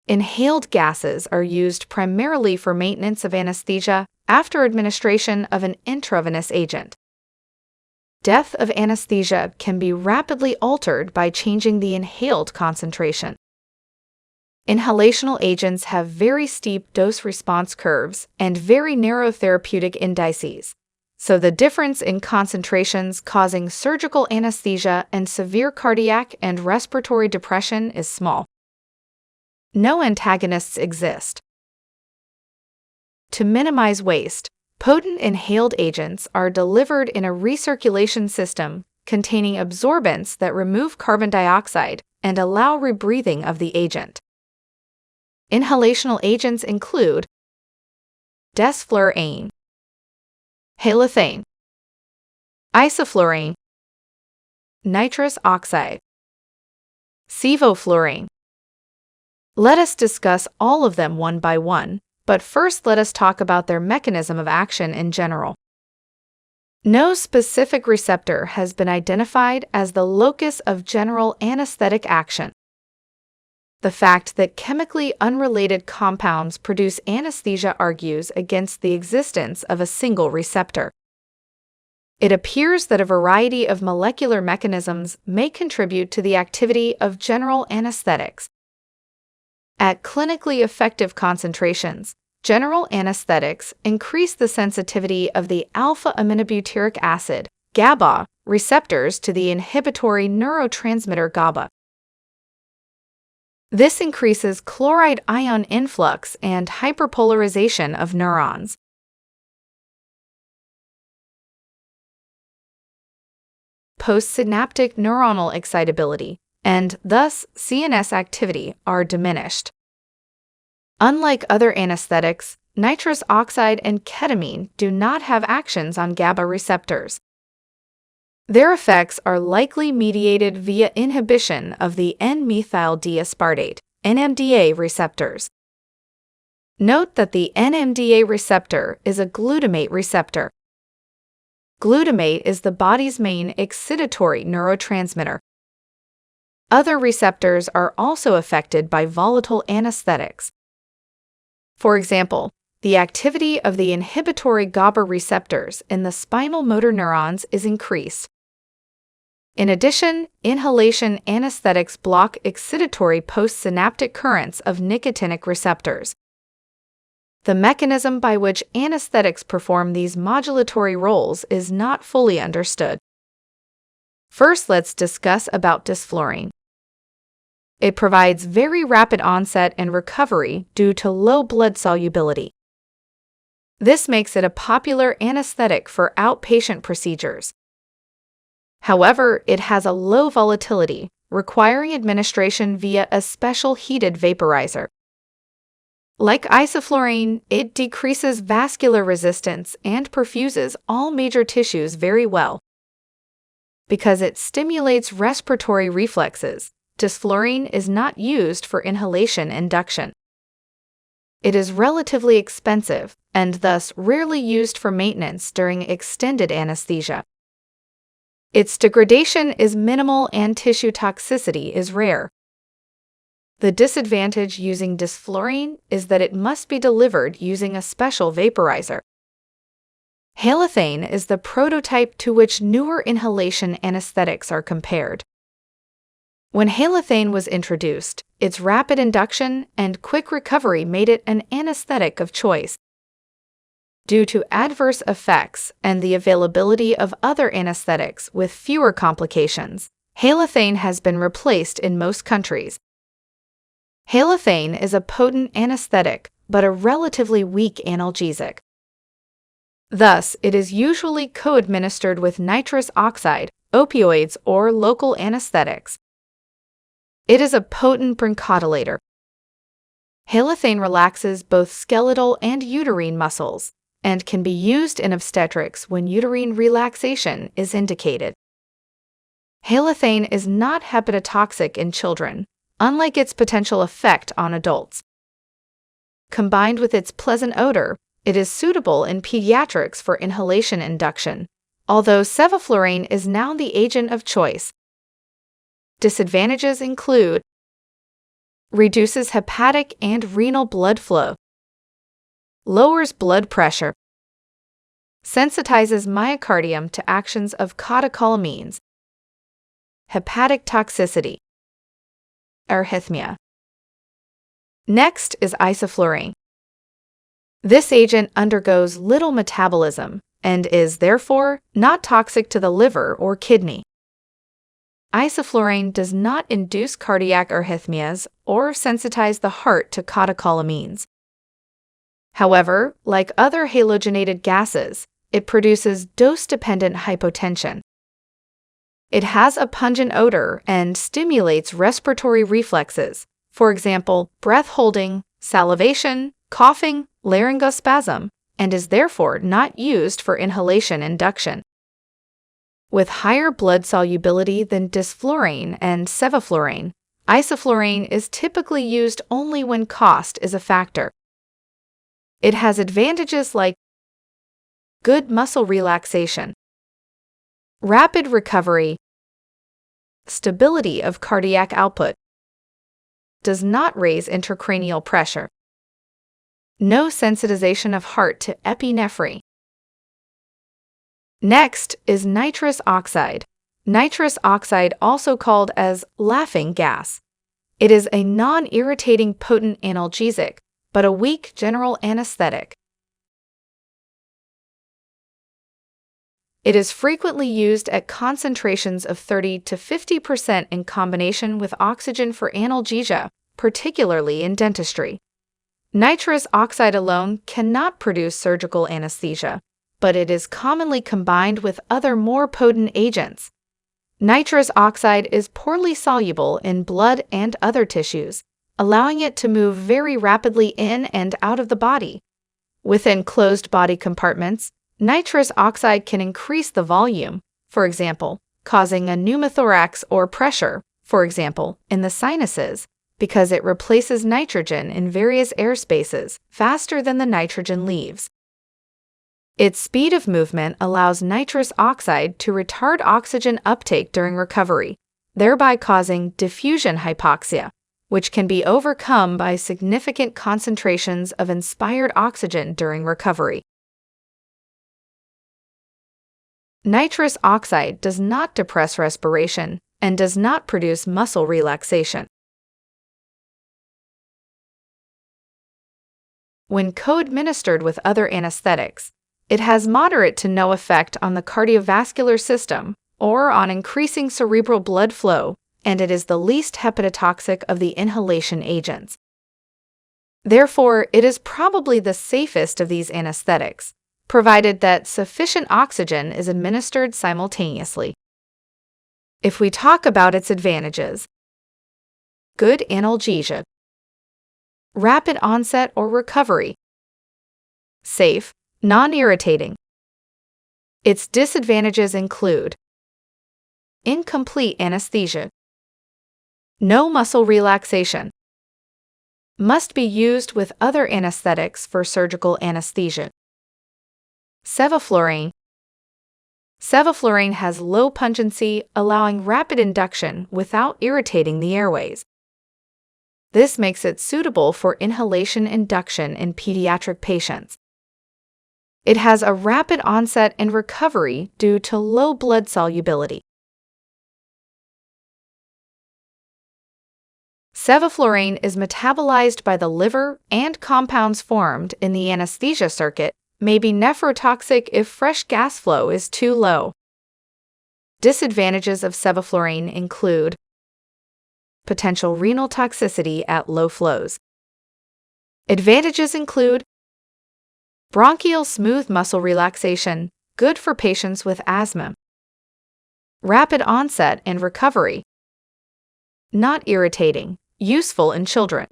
Inhaled gases are used primarily for maintenance of anesthesia after administration of an intravenous agent. Depth of anesthesia can be rapidly altered by changing the inhaled concentration. Inhalational agents have very steep dose-response curves and very narrow therapeutic indices, so the difference in concentrations causing surgical anesthesia and severe cardiac and respiratory depression is small. No antagonists exist. To minimize waste, potent inhaled agents are delivered in a recirculation system containing absorbents that remove carbon dioxide and allow rebreathing of the agent. Inhalational agents include desflurane, halothane, isoflurane, nitrous oxide, sevoflurane. Let us discuss all of them one by one, but first let us talk about their mechanism of action in general. No specific receptor has been identified as the locus of general anesthetic action. The fact that chemically unrelated compounds produce anesthesia argues against the existence of a single receptor. It appears that a variety of molecular mechanisms may contribute to the activity of general anesthetics. At clinically effective concentrations, general anesthetics increase the sensitivity of the alpha-aminobutyric acid, GABA, receptors to the inhibitory neurotransmitter GABA. This increases chloride ion influx and hyperpolarization of neurons. Postsynaptic neuronal excitability, and thus CNS activity, are diminished. Unlike other anesthetics, nitrous oxide and ketamine do not have actions on GABA receptors. Their effects are likely mediated via inhibition of the N-methyl D-aspartate, NMDA receptors. Note that the NMDA receptor is a glutamate receptor. Glutamate is the body's main excitatory neurotransmitter. Other receptors are also affected by volatile anesthetics. For example, the activity of the inhibitory GABA receptors in the spinal motor neurons is increased. In addition, inhalation anesthetics block excitatory postsynaptic currents of nicotinic receptors. The mechanism by which anesthetics perform these modulatory roles is not fully understood. First, let's discuss about desflurane. It provides very rapid onset and recovery due to low blood solubility. This makes it a popular anesthetic for outpatient procedures. However, it has a low volatility, requiring administration via a special heated vaporizer. Like isoflurane, it decreases vascular resistance and perfuses all major tissues very well. Because it stimulates respiratory reflexes, desflurane is not used for inhalation induction. It is relatively expensive and thus rarely used for maintenance during extended anesthesia. Its degradation is minimal and tissue toxicity is rare. The disadvantage using desflurane is that it must be delivered using a special vaporizer. Halothane is the prototype to which newer inhalation anesthetics are compared. When halothane was introduced, its rapid induction and quick recovery made it an anesthetic of choice. Due to adverse effects and the availability of other anesthetics with fewer complications, halothane has been replaced in most countries. Halothane is a potent anesthetic, but a relatively weak analgesic. Thus, it is usually co-administered with nitrous oxide, opioids, or local anesthetics. It is a potent bronchodilator. Halothane relaxes both skeletal and uterine muscles, and can be used in obstetrics when uterine relaxation is indicated. Halothane is not hepatotoxic in children, unlike its potential effect on adults. Combined with its pleasant odor, it is suitable in pediatrics for inhalation induction, although sevoflurane is now the agent of choice. Disadvantages include reduces hepatic and renal blood flow, lowers blood pressure, sensitizes myocardium to actions of catecholamines, hepatic toxicity, arrhythmia. Next is isoflurane. This agent undergoes little metabolism and is therefore not toxic to the liver or kidney. Isoflurane does not induce cardiac arrhythmias or sensitize the heart to catecholamines. However, like other halogenated gases, it produces dose-dependent hypotension. It has a pungent odor and stimulates respiratory reflexes, for example, breath holding, salivation, coughing, laryngospasm, and is therefore not used for inhalation induction. With higher blood solubility than desflurane and sevoflurane, isoflurane is typically used only when cost is a factor. It has advantages like good muscle relaxation, rapid recovery, stability of cardiac output, does not raise intracranial pressure, no sensitization of heart to epinephrine. Next is nitrous oxide. Nitrous oxide, also called as laughing gas. It is a non-irritating potent analgesic, but a weak general anesthetic. It is frequently used at concentrations of 30 to 50% in combination with oxygen for analgesia, particularly in dentistry. Nitrous oxide alone cannot produce surgical anesthesia, but it is commonly combined with other more potent agents. Nitrous oxide is poorly soluble in blood and other tissues, allowing it to move very rapidly in and out of the body. Within closed body compartments, nitrous oxide can increase the volume, for example, causing a pneumothorax or pressure, for example, in the sinuses, because it replaces nitrogen in various air spaces faster than the nitrogen leaves. Its speed of movement allows nitrous oxide to retard oxygen uptake during recovery, thereby causing diffusion hypoxia, which can be overcome by significant concentrations of inspired oxygen during recovery. Nitrous oxide does not depress respiration and does not produce muscle relaxation. When co-administered with other anesthetics, it has moderate to no effect on the cardiovascular system or on increasing cerebral blood flow, and it is the least hepatotoxic of the inhalation agents. Therefore, it is probably the safest of these anesthetics, provided that sufficient oxygen is administered simultaneously. If we talk about its advantages, good analgesia, rapid onset or recovery, safe, non-irritating. Its disadvantages include incomplete anesthesia, no muscle relaxation, must be used with other anesthetics for surgical anesthesia. Sevoflurane. Sevoflurane has low pungency, allowing rapid induction without irritating the airways. This makes it suitable for inhalation induction in pediatric patients. It has a rapid onset and recovery due to low blood solubility. Sevoflurane is metabolized by the liver, and compounds formed in the anesthesia circuit may be nephrotoxic if fresh gas flow is too low. Disadvantages of sevoflurane include potential renal toxicity at low flows. Advantages include bronchial smooth muscle relaxation, good for patients with asthma. Rapid onset and recovery. Not irritating, useful in children.